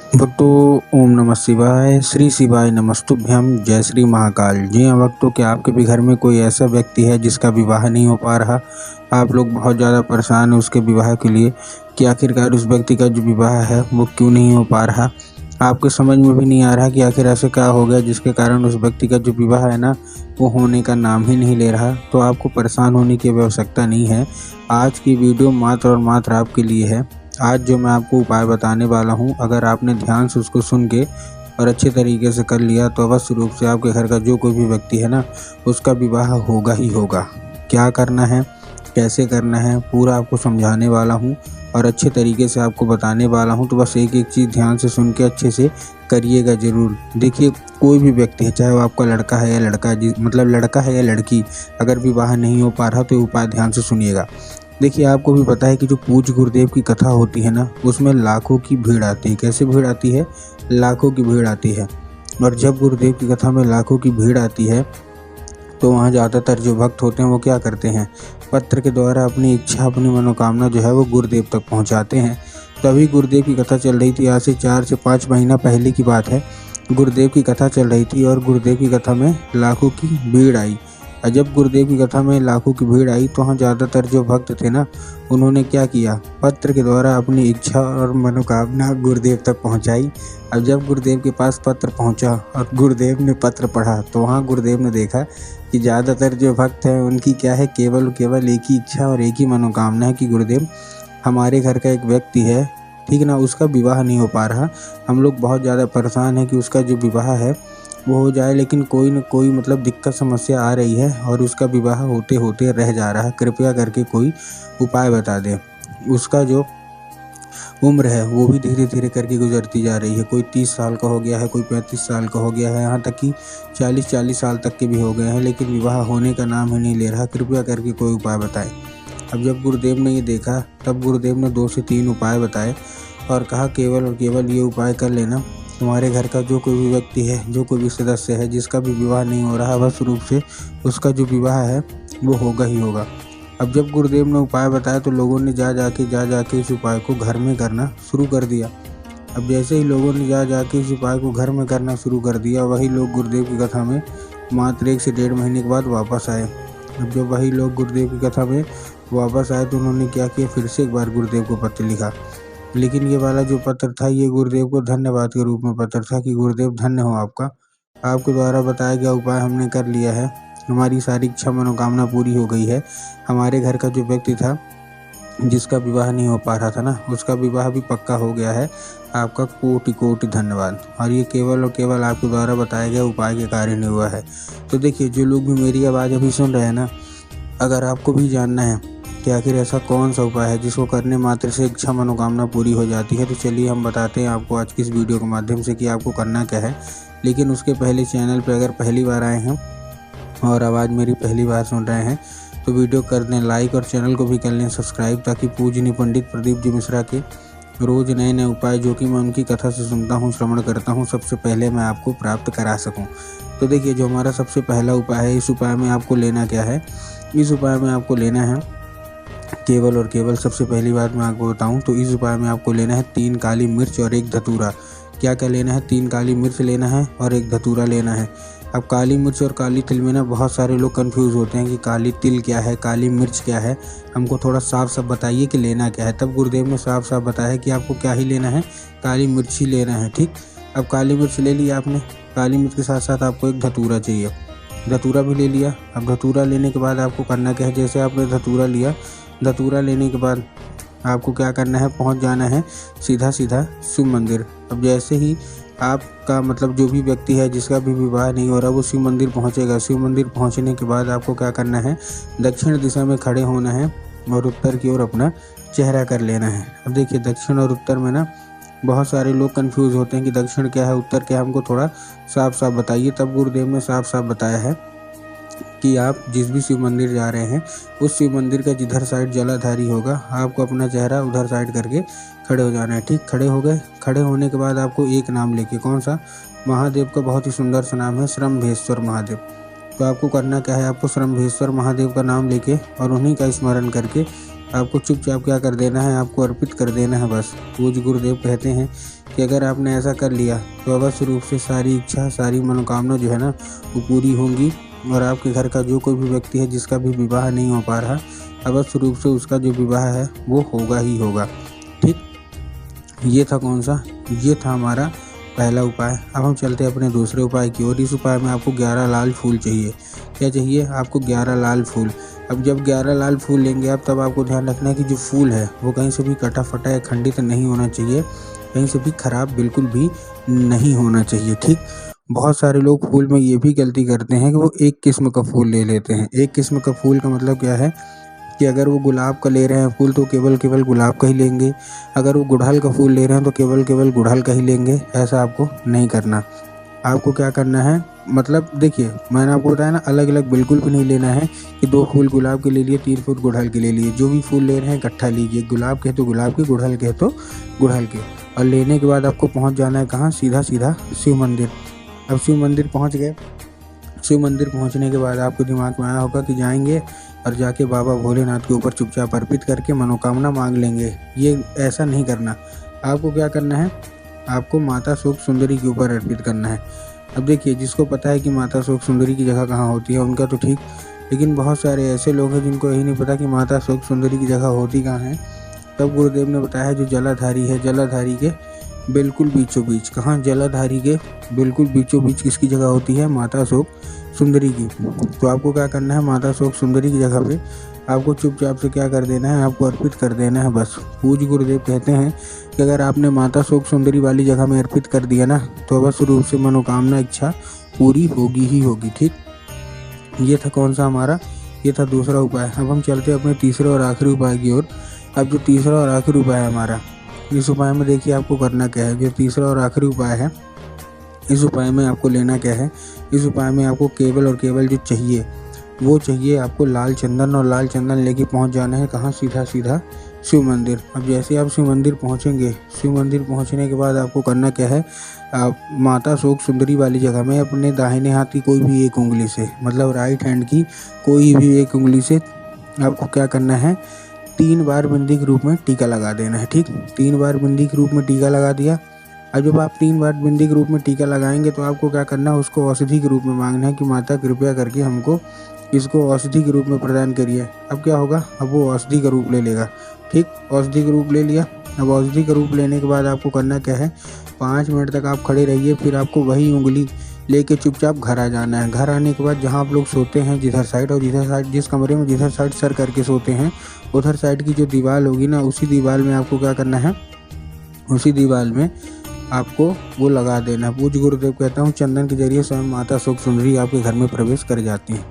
भक्तों, ओम नमः शिवाय, श्री शिवाय नमस्तुभ्यम, जय श्री महाकाल। जी हाँ भक्तों, क्या आपके भी घर में कोई ऐसा व्यक्ति है जिसका विवाह नहीं हो पा रहा? आप लोग बहुत ज़्यादा परेशान हैं उसके विवाह के लिए कि आखिरकार उस व्यक्ति का जो विवाह है वो क्यों नहीं हो पा रहा। आपके समझ में भी नहीं आ रहा कि आखिर ऐसे क्या हो गया जिसके कारण उस व्यक्ति का जो विवाह है ना वो होने का नाम ही नहीं ले रहा। तो आपको परेशान होने की आवश्यकता नहीं है। आज की वीडियो मात्र और मात्र आपके लिए है। आज जो मैं आपको उपाय बताने वाला हूँ, अगर आपने ध्यान से उसको सुन के और अच्छे तरीके से कर लिया तो अवश्य रूप से आपके घर का जो कोई भी व्यक्ति है ना उसका विवाह होगा ही होगा। क्या करना है, कैसे करना है, पूरा आपको समझाने वाला हूँ और अच्छे तरीके से आपको बताने वाला हूँ। तो बस एक एक चीज़ ध्यान से सुन के अच्छे से करिएगा ज़रूर। देखिए, कोई भी व्यक्ति है, चाहे वो आपका लड़का है या लड़का मतलब लड़का है या लड़की, अगर विवाह नहीं हो पा रहा तो ये उपाय ध्यान से सुनिएगा। देखिए, आपको भी पता है कि जो पूज्य गुरुदेव की कथा होती है ना उसमें लाखों की भीड़ आती है। कैसे भीड़ आती है? लाखों की भीड़ आती है। और जब गुरुदेव की कथा में लाखों की भीड़ आती है तो वहाँ ज़्यादातर जो भक्त होते हैं वो क्या करते हैं, पत्र के द्वारा अपनी इच्छा, अपनी मनोकामना जो है वो गुरुदेव तक पहुँचाते हैं। तभी गुरुदेव की कथा चल रही थी, आज से 4 से 5 महीना पहले की बात है। गुरुदेव की कथा चल रही थी और गुरुदेव की कथा में लाखों की भीड़ आई। और जब गुरुदेव की कथा में लाखों की भीड़ आई तो वहाँ ज़्यादातर जो भक्त थे ना उन्होंने क्या किया, पत्र के द्वारा अपनी इच्छा और मनोकामना गुरुदेव तक पहुँचाई। अब जब गुरुदेव के पास पत्र पहुँचा और गुरुदेव ने पत्र पढ़ा तो वहाँ गुरुदेव ने देखा कि ज़्यादातर जो भक्त हैं उनकी क्या है, केवल एक ही इच्छा और एक ही मनोकामना है कि गुरुदेव, हमारे घर का एक व्यक्ति है, ठीक ना, उसका विवाह नहीं हो पा रहा। हम लोग बहुत ज़्यादा परेशान हैं कि उसका जो विवाह है वो हो जाए, लेकिन कोई न कोई मतलब दिक्कत समस्या आ रही है और उसका विवाह होते होते रह जा रहा है। कृपया करके कोई उपाय बता दें। उसका जो उम्र है वो भी धीरे धीरे करके गुजरती जा रही है। कोई 30 साल का हो गया है, कोई 35 साल का हो गया है, यहाँ तक कि 40 साल तक के भी हो गए हैं, लेकिन विवाह होने का नाम ही नहीं ले रहा। कृपया करके कोई उपाय बताएं। अब जब गुरुदेव ने ये देखा तब गुरुदेव ने 2 से 3 उपाय बताए और कहा केवल और केवल ये उपाय कर लेना, तुम्हारे घर का जो कोई भी व्यक्ति है, जो कोई भी सदस्य है जिसका भी विवाह नहीं हो रहा, अवश्य रूप से उसका जो विवाह है वो होगा ही होगा। अब जब गुरुदेव ने उपाय बताया तो लोगों ने जा जाके इस उपाय को घर में करना शुरू कर दिया। अब जैसे ही लोगों ने जा जाके इस उपाय को घर में करना शुरू कर दिया, वही लोग गुरुदेव की कथा में मात्र 1 से 1.5 महीने के बाद वापस आए। अब जब वही लोग गुरुदेव की कथा में वापस आए तो उन्होंने क्या किया, फिर से एक बार गुरुदेव को पत्र लिखा। लेकिन ये वाला जो पत्र था ये गुरुदेव को धन्यवाद के रूप में पत्र था कि गुरुदेव धन्य हो आपका, आपके द्वारा बताया गया उपाय हमने कर लिया है, हमारी सारी इच्छा मनोकामना पूरी हो गई है। हमारे घर का जो व्यक्ति था जिसका विवाह नहीं हो पा रहा था ना उसका विवाह भी पक्का हो गया है। आपका कोटि कोटि धन्यवाद। और ये केवल और केवल आपके द्वारा बताया गया उपाय के कारण हुआ है। तो देखिए, जो लोग भी मेरी आवाज़ अभी सुन रहे हैं ना, अगर आपको भी जानना है कि आखिर ऐसा कौन सा उपाय है जिसको करने मात्र से इच्छा मनोकामना पूरी हो जाती है, तो चलिए हम बताते हैं आपको आज की इस वीडियो के माध्यम से कि आपको करना क्या है। लेकिन उसके पहले चैनल पर अगर पहली बार आए हैं और आवाज़ मेरी पहली बार सुन रहे हैं तो वीडियो कर दें लाइक और चैनल को भी कर लें सब्सक्राइब, ताकि पूजनीय पंडित प्रदीप जी मिश्रा के रोज़ नए नए उपाय जो कि मैं उनकी कथा से सुनता हूँ, श्रवण करता हूँ, सबसे पहले मैं आपको प्राप्त करा सकूँ। तो देखिए, जो हमारा सबसे पहला उपाय है, इस उपाय में आपको लेना क्या है, इस उपाय में आपको लेना है केवल और केवल, सबसे पहली बात मैं आपको बताऊं तो इस उपाय में आपको लेना है 3 काली मिर्च और 1 धतूरा। क्या क्या लेना है? 3 काली मिर्च लेना है और 1 धतूरा लेना है। अब काली मिर्च और काली तिल में ना बहुत सारे लोग कंफ्यूज होते हैं कि काली तिल क्या है, काली मिर्च क्या है, हमको थोड़ा साफ साफ बताइए कि लेना क्या है। तब गुरुदेव ने साफ साफ बताया कि आपको क्या ही लेना है, काली मिर्च ही लेना है। ठीक, अब काली मिर्च ले लिया आपने, काली मिर्च के साथ साथ आपको 1 धतूरा चाहिए, धतूरा भी ले लिया। अब धतूरा लेने के बाद आपको करना क्या है, जैसे आपने धतूरा लिया, धतूरा लेने के बाद आपको क्या करना है, पहुंच जाना है सीधा शिव मंदिर। अब जैसे ही आपका मतलब जो भी व्यक्ति है जिसका भी विवाह नहीं हो रहा वो शिव मंदिर पहुंचेगा। शिव मंदिर पहुंचने के बाद आपको क्या करना है, दक्षिण दिशा में खड़े होना है और उत्तर की ओर अपना चेहरा कर लेना है। अब देखिए, दक्षिण और उत्तर में ना बहुत सारे लोग कंफ्यूज होते हैं कि दक्षिण क्या है, उत्तर क्या है, हमको थोड़ा साफ साफ बताइए। तब गुरुदेव ने साफ साफ बताया है कि आप जिस भी शिव मंदिर जा रहे हैं उस शिव मंदिर का जिधर साइड जलाधारी होगा आपको अपना चेहरा उधर साइड करके खड़े हो जाना है। ठीक, खड़े हो गए। खड़े होने के बाद आपको एक नाम लेके, कौन सा, महादेव का बहुत ही सुंदर सा नाम है श्रम्भेश्वर महादेव। तो आपको करना क्या है, आपको श्रम्भेश्वर महादेव का नाम लेके और उन्हीं का स्मरण करके आपको चुपचाप क्या कर देना है, आपको अर्पित कर देना है बस। पूज्य गुरुदेव कहते हैं कि अगर आपने ऐसा कर लिया तो अवश्य रूप से सारी इच्छा, सारी मनोकामना जो है ना वो पूरी होंगी, और आपके घर का जो कोई भी व्यक्ति है जिसका भी विवाह नहीं हो पा रहा, अवश्य रूप से उसका जो विवाह है वो होगा ही होगा। ठीक, ये था कौन सा, ये था हमारा पहला उपाय। अब हम चलते हैं अपने दूसरे उपाय की ओर। इस उपाय में आपको 11 लाल फूल चाहिए। क्या चाहिए आपको? 11 लाल फूल। अब जब 11 लाल फूल लेंगे आप, तब आपको ध्यान रखना है कि जो फूल है वो कहीं से भी कटा फटा या खंडित नहीं होना चाहिए, कहीं से भी खराब बिल्कुल भी नहीं होना चाहिए। ठीक, बहुत सारे लोग फूल में ये भी गलती करते हैं कि वो एक किस्म का फूल ले लेते हैं। एक किस्म का फूल का मतलब क्या है कि अगर वो गुलाब का ले रहे हैं फूल तो केवल केवल गुलाब का ही लेंगे, अगर वो गुड़हल का फूल ले रहे हैं तो केवल केवल गुड़हल का ही लेंगे। ऐसा आपको नहीं करना। आपको क्या करना है, मतलब देखिए मैंने आपको बताया ना, अलग अलग बिल्कुल भी नहीं लेना है कि 2 फूल गुलाब के ले लिए, 3 फूल गुड़हल के ले लिए। जो भी फूल ले रहे हैं इकट्ठा लीजिए, गुलाब के तो गुलाब के, गुड़हल के तो गुड़हल के। और लेने के बाद आपको पहुंच जाना है कहाँ? सीधा सीधा शिव मंदिर। अब शिव मंदिर पहुंच गए। शिव मंदिर पहुंचने के बाद आपके दिमाग में आया होगा कि जाएंगे और जाके बाबा भोलेनाथ के ऊपर चुपचाप अर्पित करके मनोकामना मांग लेंगे। ये ऐसा नहीं करना। आपको क्या करना है, आपको माता शोक सुंदरी के ऊपर अर्पित करना है। अब देखिए, जिसको पता है कि माता शोक सुंदरी की जगह कहाँ होती है उनका तो ठीक, लेकिन बहुत सारे ऐसे लोग हैं जिनको यही नहीं पता कि माता शोक सुंदरी की जगह होती कहाँ है। तब गुरुदेव ने बताया जो जलाधारी है, जलाधारी के बिल्कुल बीचों बीच, कहाँ? जलाधारी के बिल्कुल बीचों बीच किसकी जगह होती है? माता शोक सुंदरी की। तो आपको क्या करना है, माता शोक सुंदरी की जगह पे आपको चुपचाप से क्या कर देना है, आपको अर्पित कर देना है बस। पूज्य गुरुदेव कहते हैं कि अगर आपने माता शोक सुंदरी वाली जगह में अर्पित कर दिया ना, तो अवश्य रूप से मनोकामना इच्छा पूरी होगी ही होगी। ठीक, ये था कौन सा हमारा? ये था दूसरा उपाय। अब हम चलते हैं अपने तीसरे और आखिरी उपाय की ओर। अब जो तीसरा और आखिरी उपाय है हमारा, इस उपाय में देखिए आपको करना क्या है। जो तीसरा और आखिरी उपाय है, इस उपाय में आपको लेना क्या है, इस उपाय में आपको केवल और केवल जो चाहिए वो चाहिए आपको लाल चंदन, और लाल चंदन लेके पहुंच जाना है कहाँ? सीधा सीधा शिव मंदिर। अब जैसे आप शिव मंदिर पहुंचेंगे, शिव मंदिर पहुंचने के बाद आपको करना क्या है, आप माता शोक सुंदरी वाली जगह में अपने दाहिने हाथ की कोई भी एक उंगली से, मतलब राइट हैंड की कोई भी एक उंगली से आपको क्या करना है, 3 बार बिंदी के रूप में टीका लगा देना है। ठीक, 3 बार बिंदी के रूप में टीका लगा दिया। अब जब आप 3 बार बिंदी के रूप में टीका लगाएंगे तो आपको क्या करना है, उसको औषधि के रूप में मांगना है कि माता कृपया करके हमको इसको औषधि के रूप में प्रदान करिए। अब क्या होगा, अब वो औषधि का रूप ले लेगा। ठीक, औषधि का रूप ले लिया। अब औषधि का रूप लेने के बाद आपको करना क्या है, 5 मिनट तक आप खड़े रहिए, फिर आपको वही उंगली लेके चुपचाप घर आ जाना है। घर आने के बाद जहाँ आप लोग सोते हैं जिधर साइड, और जिधर साइड जिस कमरे में जिधर साइड सर करके सोते हैं, उधर साइड की जो दीवार होगी ना, उसी दीवार में आपको क्या करना है, उसी दीवार में आपको वो लगा देना। पूज्य गुरुदेव कहता हूँ चंदन के जरिए स्वयं माता शोक सुंदरी आपके घर में प्रवेश कर जाती हैं।